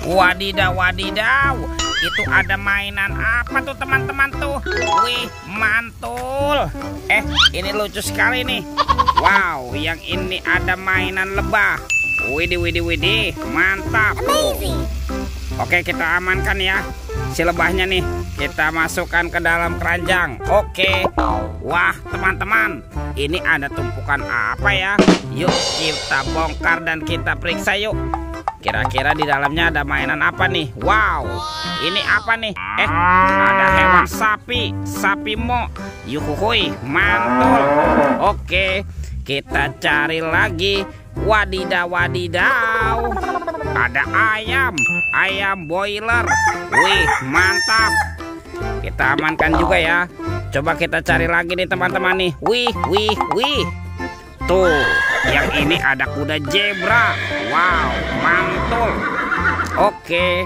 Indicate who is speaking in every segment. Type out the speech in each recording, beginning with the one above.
Speaker 1: Wadidaw, wadidaw. Itu ada mainan apa tuh teman-teman tuh? Wih, mantul. Ini lucu sekali nih. Wow, yang ini ada mainan lebah. Widih, widih, widih. Mantap. Oke, kita amankan ya si lebahnya nih. Kita masukkan ke dalam keranjang. Oke. Wah, teman-teman, ini ada tumpukan apa ya? Yuk kita bongkar dan kita periksa yuk. Kira-kira di dalamnya ada mainan apa nih? Wow, ini apa nih? Ada hewan sapi, sapi mo. Yuhuhui, mantul. Oke, kita cari lagi. Wadidaw, wadidaw. Ada ayam, ayam boiler. Wih, mantap. Kita amankan juga ya. Coba kita cari lagi nih teman-teman nih. Wih, wih, wih. Tuh, yang ini ada kuda zebra. Wow, mantul. Oke,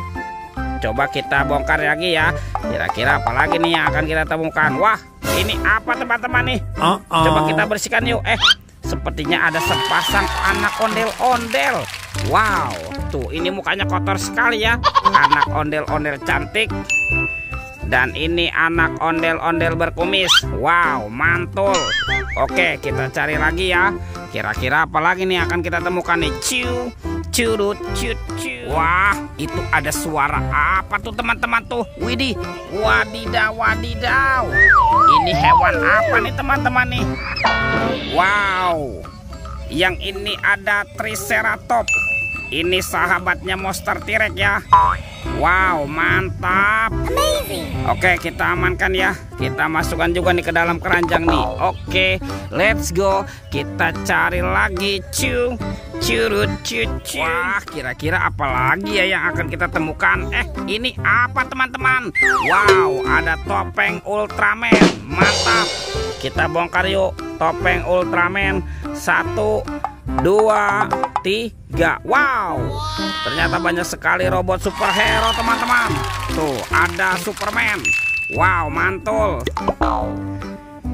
Speaker 1: coba kita bongkar lagi ya. Kira-kira apa lagi nih yang akan kita temukan? Wah, ini apa teman-teman nih? Coba kita bersihkan yuk. Sepertinya ada sepasang anak ondel-ondel. Wow, tuh ini mukanya kotor sekali ya. Anak ondel-ondel cantik. Dan ini anak ondel-ondel berkumis. Wow, mantul. Oke, kita cari lagi ya. Kira-kira apa lagi nih akan kita temukan nih? Ciu, curut, cut, ciu. Wah, itu ada suara apa tuh teman-teman tuh? Widih, wadidaw, wadidaw. Ini hewan apa nih teman-teman nih? Wow, yang ini ada Triceratops. Ini sahabatnya monster T-Rex ya. Wow, mantap. Oke, kita amankan ya. Kita masukkan juga nih ke dalam keranjang nih. Oke, let's go. Kita cari lagi. Cu, curut, cucu. Wah, kira-kira apa lagi ya yang akan kita temukan? Ini apa teman-teman? Wow, ada topeng Ultraman. Mantap. Kita bongkar yuk topeng Ultraman. 1, 2, 3. Wow, ternyata banyak sekali robot superhero teman-teman. Tuh ada Superman. Wow, mantul.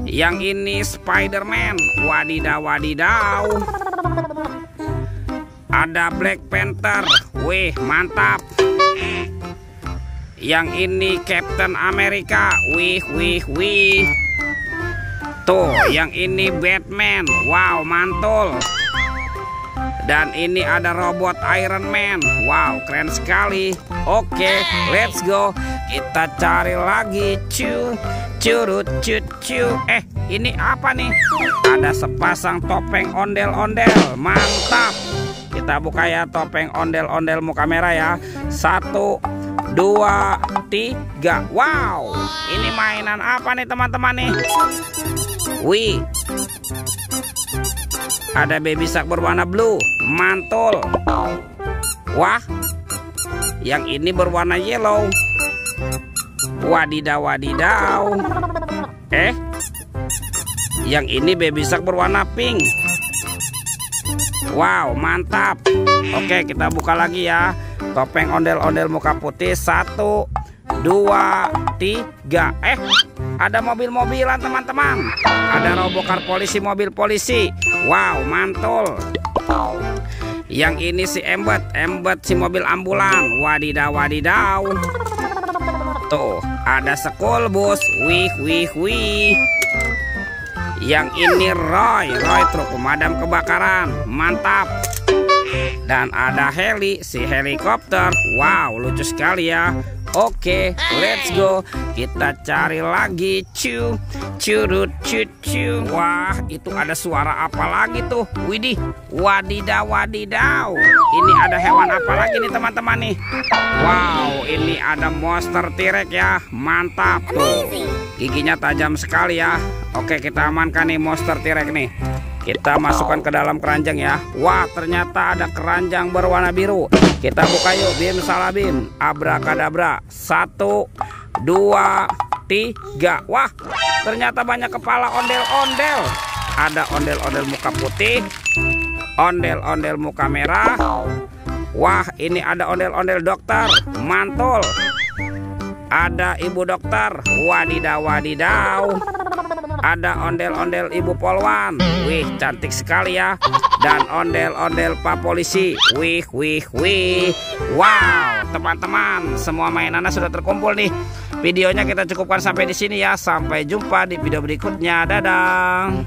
Speaker 1: Yang ini Spiderman. Wadidaw, wadidaw. Ada Black Panther. Wih, mantap. Yang ini Captain America. Wih, wih, wih. Tuh, yang ini Batman. Wow, mantul. Dan ini ada robot Iron Man. Wow, keren sekali. Oke, let's go. Kita cari lagi. Cu, curut, cut, cu. Ini apa nih? Ada sepasang topeng ondel-ondel. Mantap. Kita buka ya topeng ondel-ondel muka merah ya. 1, 2, 3. Wow, ini mainan apa nih teman-teman nih? Wih, ada baby shark berwarna blue. Mantul. Wah, yang ini berwarna yellow. Wadidaw, wadidaw. Yang ini baby shark berwarna pink. Wow, mantap. Oke, kita buka lagi ya. Topeng ondel-ondel muka putih. 1, 2, 3. Ada mobil-mobilan teman-teman. Ada robokar polisi, mobil polisi. Wow, mantul. Yang ini si Embet si mobil ambulan. Wadidaw, wadidaw. Tuh, ada school bus. Wih, wih, wih. Yang ini Roy truk pemadam kebakaran. Mantap. Dan ada heli, si helikopter. Wow, lucu sekali ya. Oke, let's go. Kita cari lagi. Cu, curut, cucu. Wah, itu ada suara apa lagi tuh? Widih, wadidaw, wadidaw. Ini ada hewan apa lagi nih teman-teman nih? Wow, ini ada monster T-Rex ya. Mantap tuh. Giginya tajam sekali ya. Oke, kita amankan nih monster T-Rex nih. Kita masukkan ke dalam keranjang ya. Wah, ternyata ada keranjang berwarna biru. Kita buka yuk, bim salabim. Abrakadabra. 1, 2, 3. Wah, ternyata banyak kepala ondel-ondel. Ada ondel-ondel muka putih, ondel-ondel muka merah. Wah, ini ada ondel-ondel dokter. Mantul. Ada ibu dokter. Wadidaw, wadidaw. Ada ondel-ondel ibu polwan. Wih, cantik sekali ya. Dan ondel-ondel pak polisi. Wih, wih, wih. Wow, teman-teman, semua mainannya sudah terkumpul nih. Videonya kita cukupkan sampai di sini ya. Sampai jumpa di video berikutnya. Dadah.